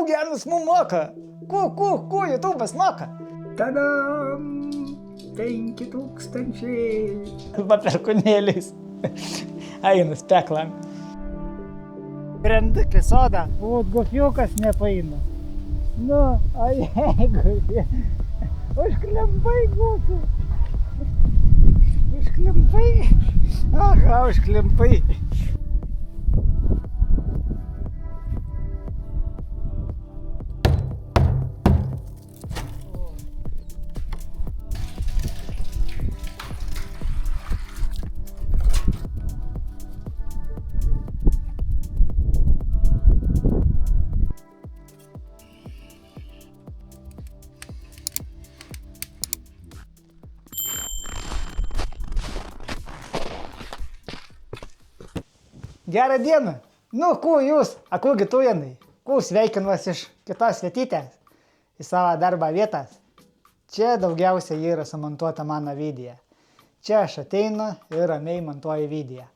Eugenijus mum moka? Ko YouTube'as moka? Tadam! 5000. Paperkūnėliais. Eina speklam. Brendikį sodą. O, gofiukas nepaina. Nu, o jeigu... Užklimpai gofiu. Užklimpai. Aha, užklimpai. Gerą dieną. Nu, ko jūs? A kogi tu vienai? Ko sveikinuos iš kitos vietytės į savo darbą vietas? Čia daugiausia yra sumontuota mano video. Čia aš ateinu ir ramiai montuoju video.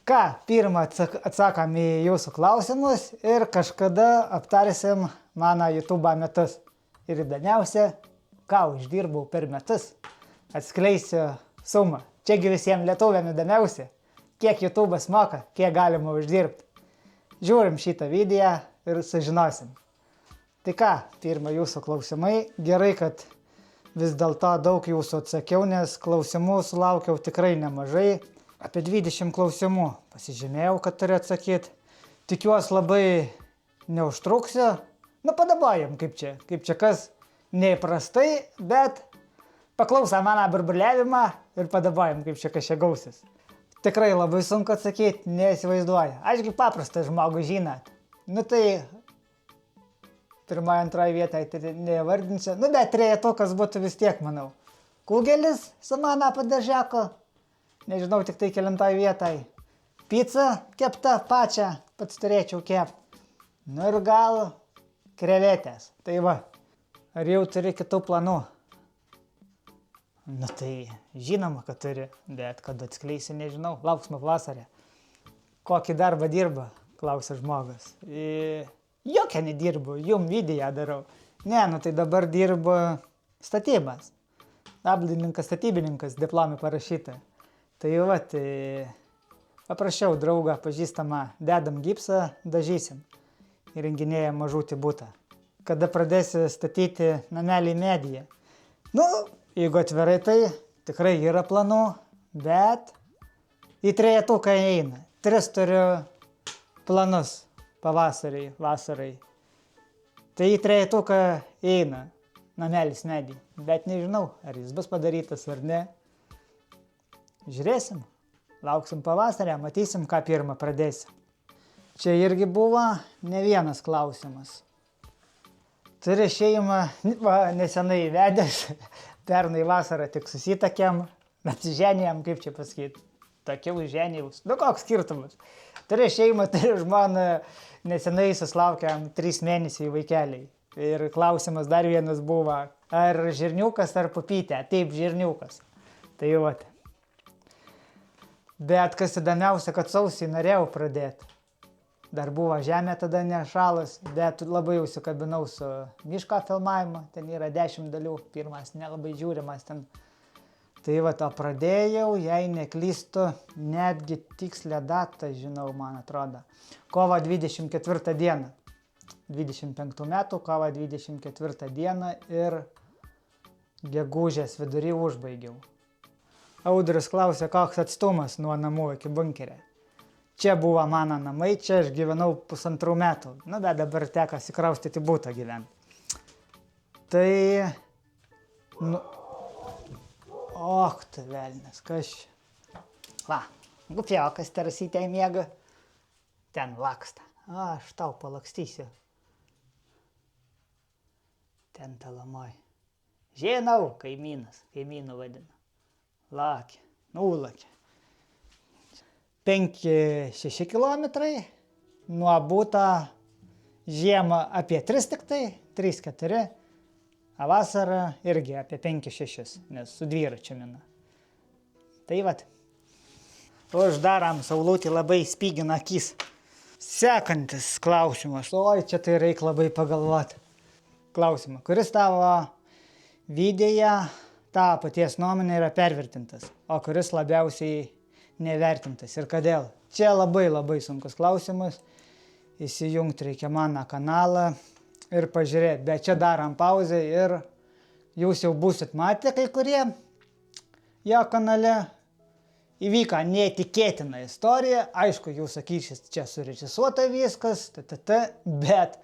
Ką, pirmą atsakam į jūsų klausimus ir kažkada aptarsim mano YouTube metus. Ir įdomiausia, ką uždirbau per metus. Atskleisiu sumą. Čiagi visiems lietuviam įdomiausia. Kiek YouTube'as moka, kiek galima uždirbti. Žiūrim šitą video ir sužinosim. Tai ką, pirma jūsų klausimai. Gerai, kad vis dėlto daug jūsų atsakiau, nes klausimų sulaukiau tikrai nemažai. Apie 20 klausimų pasižymėjau, kad turiu atsakyti. Tikiuosi labai neužtruksiu. Nu, padabojam, kaip čia kas neįprastai, bet paklausą mano burbuliavimą ir padabojam, kaip čia kas čia gausis. Tikrai labai sunku atsakyti, neįsivaizduoju. Ašgi paprastas žmogus žinot. Nu tai pirmoje, antroje vietoje tai nevardinsiu. Nu bet trejetukas būtų vis tiek, manau. Kugelis su mano padažeko. Nežinau tik tai kelintoje vietoje. Pica kepta pačią, pats turėčiau kepti. Nu ir gal krevetės. Tai va, ar jau turi kitų planų? Nu tai žinoma, kad turi, bet kad atskleisiu, nežinau, lauksime pavasarį. Kokį darbą dirba, klausia žmogus. Jokia nedirbu, jum video darau. Ne, nu tai dabar dirbu statybas. Apdaininkas, statybininkas, diplomai parašyta. Tai va, tai paprašiau draugą, pažįstamą, dedam gipsą, dažysim. Įrenginėjam mažutį butą. Kada pradėsi statyti namelį mediją. Nu, jeigu atvirai, tai tikrai yra planų, bet į trejetuką eina. 3 turiu planus pavasariai, vasarai. Tai į trejetuką eina namelis medį, bet nežinau, ar jis bus padarytas ar ne. Žiūrėsim, lauksim pavasarę, matysim, ką pirmą pradėsim. Čia irgi buvo ne vienas klausimas. Turi šeimą, nesenai vedęs. Pernai vasarą tik susitakėm, apsiženėjom, kaip čia pasakyti, takiau ženėjus. Nu koks skirtumas. Turi šeimą, turi žmoną, nesenai susilaukėm 3 mėnesiai vaikeliai. Ir klausimas dar vienas buvo, ar žirniukas ar pupytė. Taip, žirniukas. Tai va. Bet kas įdomiausia, kad sausį norėjau pradėti. Dar buvo žemė tada nešalas, bet labai užsikabinau su miško filmavimu. Ten yra 10 dalių, pirmas nelabai žiūrimas ten. Tai va, to pradėjau, jei neklystu, netgi tikslę datą žinau, man atrodo. Kovo 24 dieną. 25 metų, kovo 24 dieną ir gegužės vidury užbaigiau. Audrius klausė, koks atstumas nuo namų iki bunkerio. Čia buvo mano namai, čia aš gyvenau 1,5 metų. Nu, bet dabar teko sikraustyti butą gyventi. Tai... Nu... Och, tu velnis, kas čia? Va, gupiokas tarasytė miega. Ten laksta. Aš tau palakstysiu. Ten talamoj. Žinau, kaimynas, kaimynų vadina. Lakė, nulakė. 5-6 kilometrai, nuo buto žiemą apie 3 tik tai, 3-4, a vasarą irgi apie 5-6, nes su dviračiu mina. Tai vat. Uždaram, saulutį labai spygina akis. Sekantis klausimas. Oi, čia tai reik labai pagalvoti. Klausimą. Kuris tavo video, tavo paties nuomonė yra pervertintas, o kuris labiausiai nevertintas ir kodėl? Čia labai sunkus klausimas. Įsijungti reikia mano kanalą ir pažiūrėti. Bet čia darom pauzę ir jūs jau būsit matę kai kurie jo kanale. Įvyko neįtikėtina istorija. Aišku, jūs sakysit, čia surežisuota viskas, bet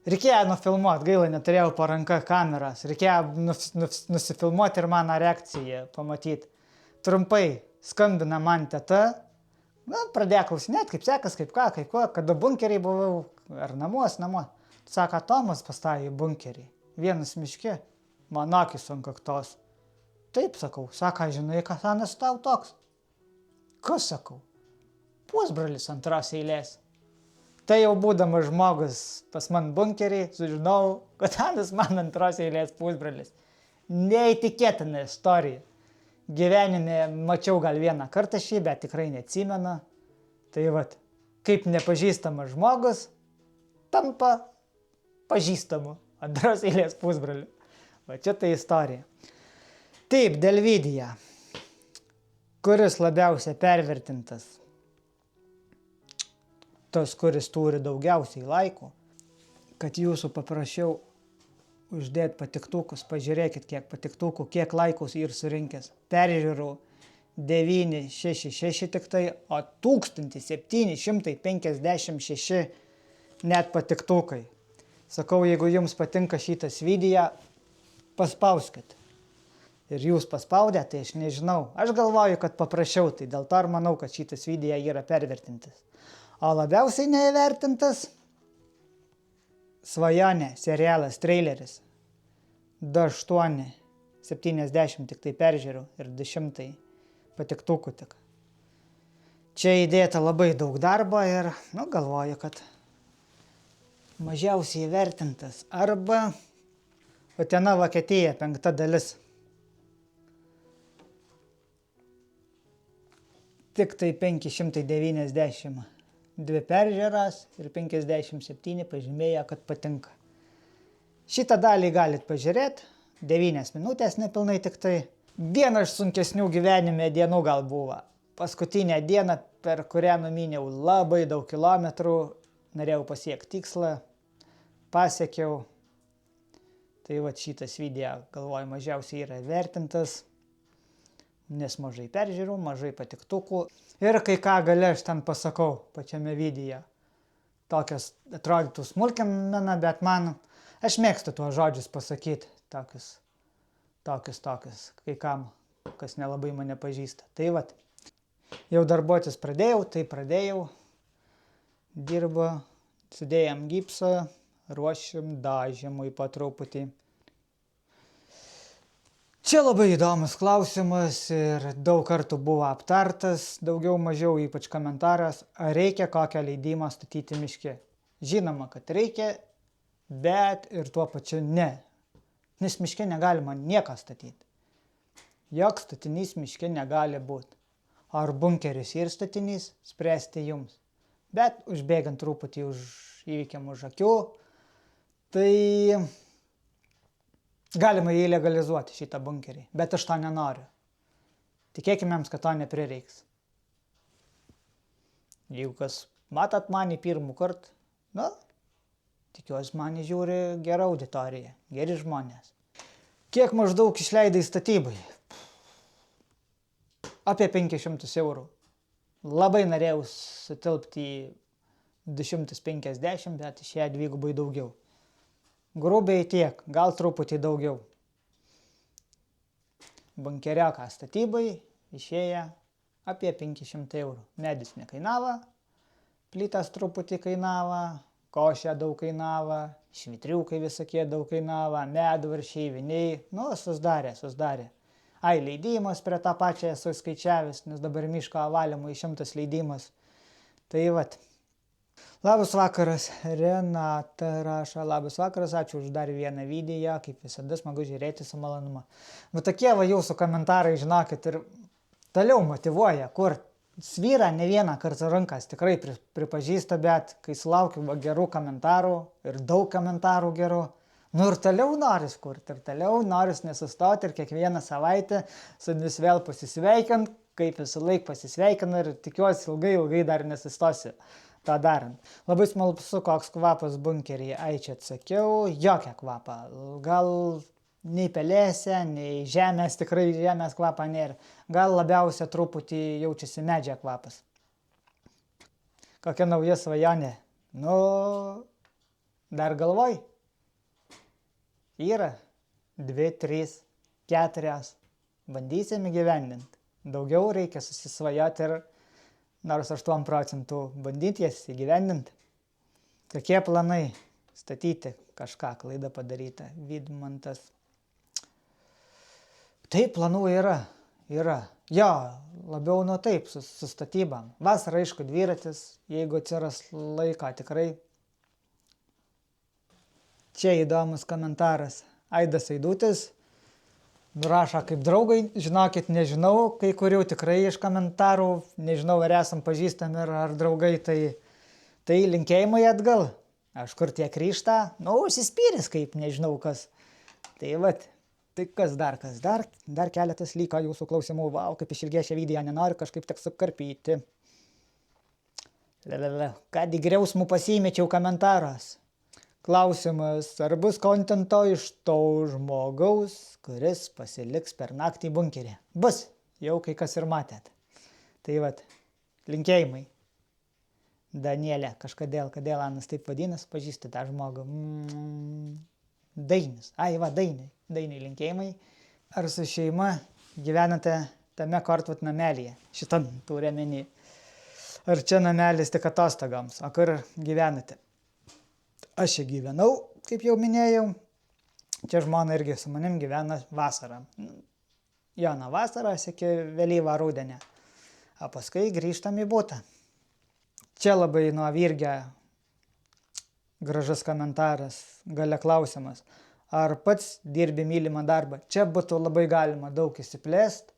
reikėjo nufilmuoti, gaila, neturėjau po ranka kameras. Reikėjo nusifilmuoti ir mano reakciją pamatyti. Trumpai skambina man teta, pradėjo klausinėti, kaip sekas, kaip ką, kada bunkeriai buvau, ar namuos. Sako, Tomas pastavė į bunkerį, vienas miške, man akis ant kaktos. Taip, sakau, sako, žinai, kas Anas tau toks? Kas, sakau? Pusbrolis antros eilės. Tai jau būdamas žmogus pas man bunkerį, sužinau, kad Anas man antros eilės pusbrolis. Neįtikėtina istorija. Gyvenime mačiau gal vieną kartą šį, bet tikrai neatsimenu. Tai vat, kaip nepažįstamas žmogus tampa pažįstamu antros eilės pusbroliu. Va čia tai istorija. Taip, dėl video. Kuris labiausiai pervertintas? Tas, kuris turi daugiausiai laikų. Kad jūsų paprašiau uždėti patiktukus, pažiūrėkit, kiek patiktukų, kiek laikus ir surinkęs. Peržiūrų 966 tik tai, o 1756 net patiktukai. Sakau, jeigu jums patinka šitas video, paspauskit. Ir jūs paspaudė, tai aš nežinau. Aš galvoju, kad paprašiau, tai dėl to ir manau, kad šitas video yra pervertintas. O labiausiai nevertintas Svajonė, serialas, traileris. 28, 70 tik tai peržiūrų ir 200 patiktukų tik. Čia įdėta labai daug darbo ir, galvoju, kad mažiausiai vertintas. Arba Utena, Vokietija, 5 dalis. Tik tai 592 peržiūras ir 57 pažymėjo, kad patinka. Šitą dalį galit pažiūrėti, 9 minutės nepilnai tik tai. Viena iš sunkesnių gyvenime dienų gal buvo. Paskutinę dieną, per kurią numyniau labai daug kilometrų, norėjau pasiekti tikslą, pasiekiau. Tai va šitas video, galvoju, mažiausiai yra vertintas. Nes mažai peržiūrų, mažai patiktukų. Ir kai ką gale aš ten pasakau pačiame video. Tokias atrodytų smulkmena, bet man, aš mėgstu tuos žodžius pasakyti. Tokius, kai kam, kas nelabai mane pažįsta. Tai vat, jau darbuotis pradėjau, dirbu, sudėjom gipsą, ruošiam dažymui po truputį. Čia labai įdomus klausimas ir daug kartų buvo aptartas, daugiau mažiau ypač komentaras, ar reikia kokią leidimą statyti miške. Žinoma, kad reikia, bet ir tuo pačiu ne. Nes miške negalima nieką statyti. Joks statinys miške negali būti. Ar bunkeris ir statinys, spręsti jums. Bet užbėgant truputį įvykiam už akių, tai galima jį legalizuoti šitą bunkerį, bet aš to nenoriu. Tikėkime, kad to neprireiks. Jeigu kas matot mane pirmų kartų, tikiuosi mane žiūri gera auditorija, geri žmonės. Kiek maždaug išleidai statybai? Apie 500 eurų. Labai norėjau sutilpti į 250, bet išėjo dvigubai daugiau. Grubiai tiek, gal truputį daugiau. Bunkerioką statybai išėjo apie 500 eurų. Medis nekainavo, plytas truputį kainavo, košė daug kainavo, švitriukai visokie daug kainavo, medvaršiai, viniai, susidarė. Ai, leidimas prie tą pačią esu skaičiavęs, nes dabar miško valymui 100 leidimas. Tai vat. Labas vakaras, Renata rašo, labas vakaras, ačiū už dar vieną video, kaip visada smagu žiūrėti su malonumu. Va tokie va jūsų komentarai, žinokit, ir toliau motyvuoja, kur svyra ne vieną kartą rankas, tikrai pripažįsta, bet kai sulaukiu gerų komentarų ir daug komentarų gerų, nu ir toliau noris kurti, ir toliau noris nesustoti ir kiekvieną savaitę su jumis vėl pasisveikint, kaip visą laiką pasisveikinu ir tikiuosi ilgai dar nesustosiu tą darant. Labai smalsu, koks kvapas bunkeryje, čia atsakiau, jokią kvapą, gal nei pelėse, nei žemės, tikrai žemės kvapą nėra. Gal labiausia truputį jaučiasi medžio kvapas. Kokia nauja svajonė? Nu, dar galvoj? Yra 2, 3, 4. Bandysim įgyvendinti. Daugiau reikia susisvajoti ir nors 8 procentų bandyti jas įgyvendinti. Kokie planai? Statyti kažką, klaidą padarytą. Vidmantas. Taip, planų yra. Jo, labiau nuo taip, su statybam. Vasarą, aišku, dviratis, jeigu atsiras laiko, tikrai. Čia įdomus komentaras. Aidas Aidutis. Rašo kaip draugai, žinokit, nežinau, kai kurių tikrai iš komentarų, nežinau, ar esam pažįstami ar draugai, tai linkėjimai atgal. Aš kur tiek ryžtą, užsispyręs kaip, nežinau kas. Tai vat. Tai kas dar keletas liko jūsų klausimų, kaip išilgė šią video, nenoriu kažkaip tik sukarpyti. Kad į griausmų pasimečiau komentaras. Klausimas, ar bus kontento iš to žmogaus, kuris pasiliks per naktį bunkerį? Bus, jau kai kas ir matėt. Tai vat, linkėjimai. Danielė, kodėl Anas taip vadinas, pažįsti tą žmogų. Dainis. Dainiai linkėjimai. Ar su šeima gyvenate tame Kortvat namelyje? Šitam turi omeny. Ar čia namelis tik atostogams? O kur gyvenate? Aš čia gyvenau, kaip jau minėjau. Čia žmona irgi su manim gyvena vasarą. Nuo vasaros iki vėlyvą rudenį. O paskui grįžtam į butą. Čia labai nuo Virgio gražus komentaras, gale klausimas. Ar pats dirbi mylimą darbą? Čia būtų labai galima daug įsiplėsti.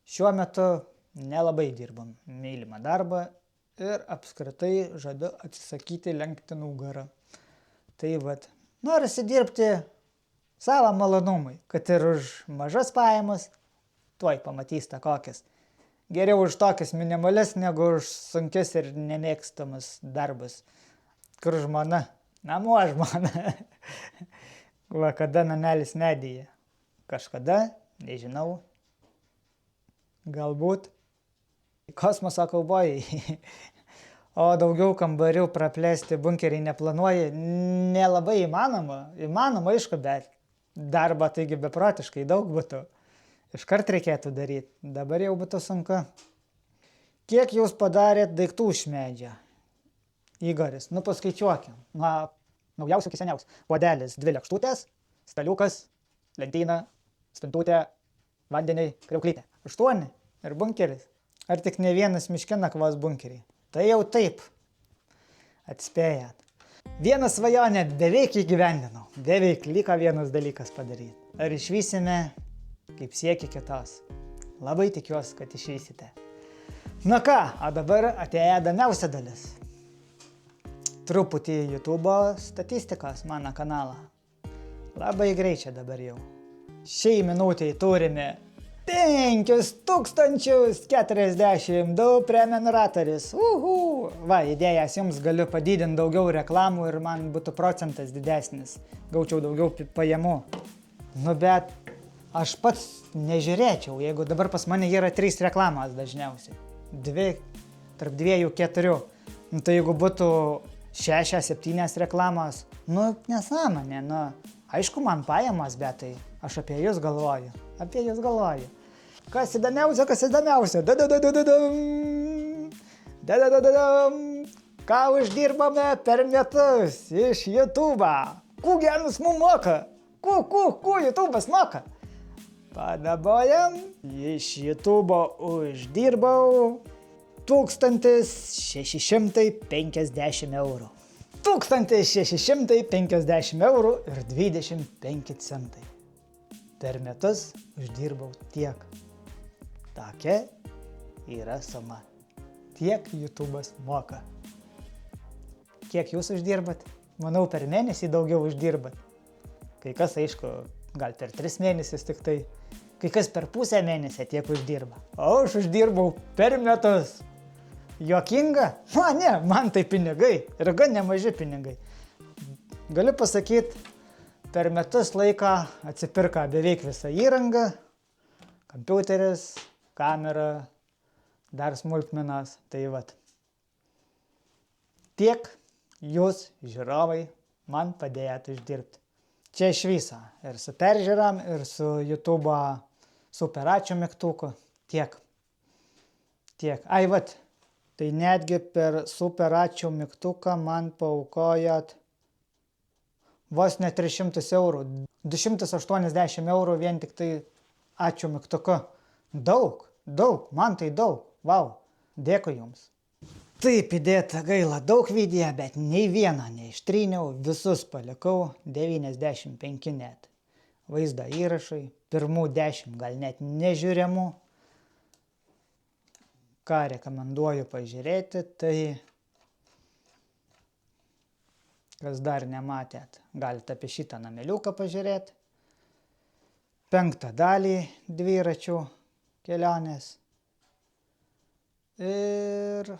Šiuo metu nelabai dirbam mylimą darbą ir apskritai žadu atsisakyti lenkti nugarą. Tai vat, norisi dirbti savo malonumui, kad ir už mažas pajamas, tuoj pamatysite kokias. Geriau už tokias minimales, negu už sunkius ir nemėgstamus darbus. Kur žmona? Namo žmona. Va, kada namelis medyje? Kažkada, nežinau. Galbūt. Kosmoso kaubojai. O daugiau kambarių praplėsti bunkerį neplanuoji. Nelabai įmanoma. Įmanoma, aišku, bet darbo taigi beprotiškai daug būtų. Iškart reikėtų daryti. Dabar jau būtų sunku. Kiek jūs padarėt daiktų iš medžio? Igoris, paskaičiuokim. Nuo naujausių iki seniausių. Puodelis, 2 lėkštutės, staliukas, lentyna, spintutė, vandeniai, kriauklytė. 8 ir bunkeris. Ar tik ne vienas miške nakvos bunkerį? Tai jau taip. Atspėjat. Vieną svajonę beveik įgyvendinau. Beveik liko vienas dalykas padaryti. Ar išvysime, kaip siekia kitos? Labai tikiuosi, kad išvysite. Na ką, o dabar atėjo įdomiausia dalis. Truputį YouTube statistikos mano kanalą. Labai greičiai dabar jau. Šiai minutėj turime 5042 prenumeratorius. Va, idėjas jums galiu padidinti daugiau reklamų ir man būtų procentas didesnis. Gaučiau daugiau pajamų. Bet aš pats nežiūrėčiau, jeigu dabar pas mane yra 3 reklamos dažniausiai. 2, tarp 2, 4. Tai jeigu būtų 6-7 reklamos, nesąmonė, aišku, man pajamas, bet tai aš apie jūs galvoju. Kas įdomiausia? Ką uždirbame per metus iš YouTube'ą? Kūgenus mums moka? YouTube'as moka? Padabojam, iš YouTube'o uždirbau 1650 eurų. 1650 eurų ir 25 centai. Per metus uždirbau tiek. Tokia yra suma. tiek YouTube'as moka. Kiek jūs uždirbat? Manau, per mėnesį daugiau uždirbat. Kai kas, aišku, gal per 3 mėnesius tik tai. Kai kas per pusę mėnesį tiek uždirba. O aš uždirbau per metus. Juokinga? Ne, man tai pinigai. Ir gan nemaži pinigai. Galiu pasakyti, per metus laiką atsipirka beveik visą įrangą. Kompiuteris, kamera, dar smulkmenas. Tai vat. Tiek jūs, žiūrovai, man padėjot uždirbti. Čia iš viso. Ir su peržiūram, ir su YouTube super ačiū mygtuku. Tiek. Ai vat. Tai netgi per super ačiū mygtuką man paaukojot vos ne 300 eurų. 280 eurų vien tik tai ačiū mygtuku. Daug. Man tai daug. Vau. Dėkui jums. Taip įdėta gaila daug video, bet nei vieną neištryniau, visus palikau, 95 net. Vaizdo įrašai, pirmų 10 gal net nežiūrimų. Ką rekomenduoju pažiūrėti, tai kas dar nematėt, galite apie šitą nameliuką pažiūrėti. 5 dalį dviračių kelionės. Ir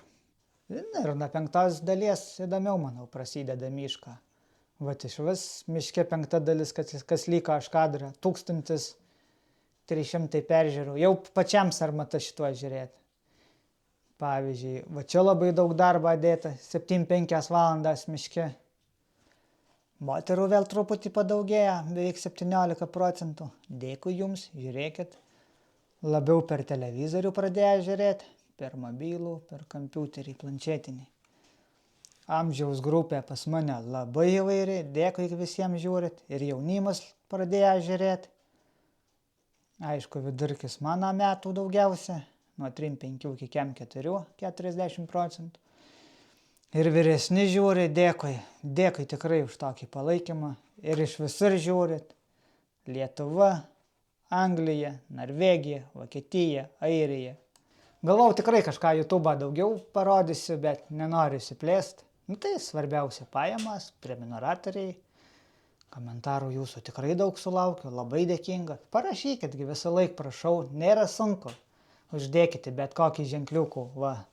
nuo 5 dalies įdomiau, manau, prasideda mišką. Vat iš vis miške 5 dalis, kas liko aš kadrą, 1300 peržiūrų. Jau pačiam sarmata šituo žiūrėti. Pavyzdžiui, va čia labai daug darbo dėta, 7-5 valandas miške. Moterų vėl truputį padaugėja, beveik 17%. Dėkui jums, žiūrėkit. Labiau per televizorių pradėjo žiūrėti, per mobilų, per kompiuterį, planšetinį. Amžiaus grupė pas mane labai įvairi, dėkui visiems žiūrit. Ir jaunimas pradėjo žiūrėti. Aišku, vidurkis mano metų daugiausia, nuo 3-5 iki 4, 40%. Ir vyresni žiūri, dėkui tikrai už tokį palaikymą. Ir iš visur žiūrit. Lietuva, Anglija, Norvegija, Vokietija, Airija. Galvau tikrai kažką YouTube'ą daugiau parodysiu, bet nenoriu įsiplėsti. Tai svarbiausia pajamas, prenumeratoriai. Komentarų jūsų tikrai daug sulaukiu, labai dėkinga. Parašykitgi visą laiką, prašau, nėra sunku. Uždėkite bet kokį ženkliukų, va.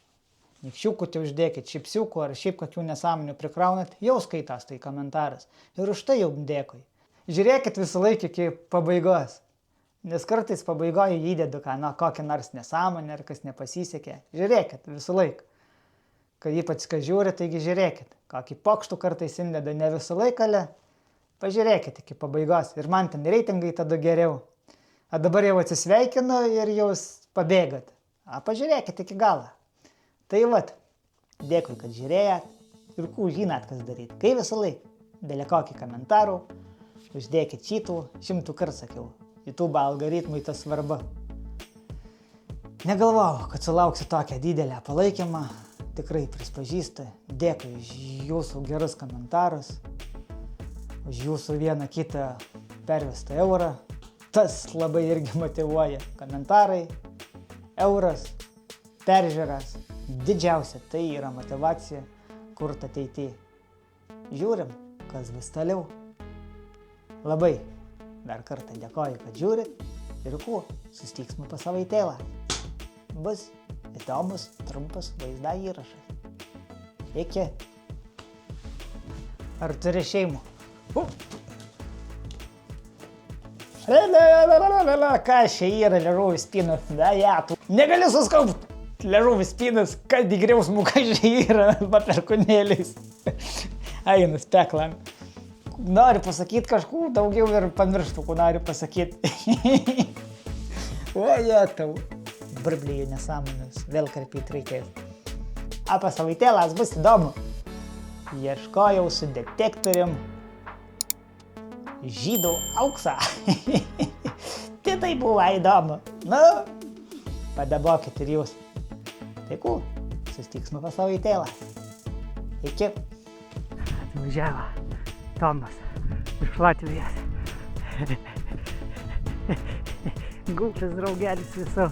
Nikščiukų tai uždėkit, šipsiukų ar šiaip kokių nesąmonių prikraunat, jau skaitas tai komentaras. Ir už tai jau dėkui. Žiūrėkit visą laiką iki pabaigos. Nes kartais pabaigoje įdedu kokį nors nesąmonę ar kas nepasisekė. Žiūrėkit visą laiką. Kai ypač ką žiūri, taigi žiūrėkit. Kokį pokštų kartais įdeda ne visą laiką, pažiūrėkit iki pabaigos. Ir man ten reitingai tada geriau. O dabar jau atsisveikinu ir jūs pabėgat. Pažiūrėkit iki galą. Tai vat, dėkui, kad žiūrėjot. Ir žinot, kas daryti. Kai visą laiką, belė kokį komentarų, uždėkit šitų, 100 kartų sakiau. YouTube algoritmui tas svarbu. Negalvojau, kad sulauksiu tokią didelę palaikymą. Tikrai prispažįstu. Dėkui už jūsų gerus komentarus. Už jūsų vieną kitą pervestą eurą. Tas labai irgi motyvuoja. Komentarai, euras, peržiūras. Didžiausia tai yra motyvacija kurti ateityje. Žiūrim, kas bus toliau. Labai dar kartą dėkoju, kad žiūrit. Ir susitiksime po savaitėlę. Bus įdomus, trumpas vaizdo įrašas. Iki. Ar turi šeimų? Ką čia yra liežuvis spinas? Negali suskaupti liežuvis spinas, kad įgriausmų, ką čia yra paperkūnėliais. Einu speklam. Noriu pasakyti kažkų daugiau ir pamirštų, ko noriu pasakyti. O jie tau. Barblėjų nesąmonės, vėl karpyti reikės. Po savaitėlės bus įdomu. Ieškojau su detektorium žydų auksą. Tai buvo įdomu. Padabokit ir jūs. Tai susitiksime po savaitėlę. Iki. Atvažiavo Tomas iš Latvijos. Gultas draugelis visų.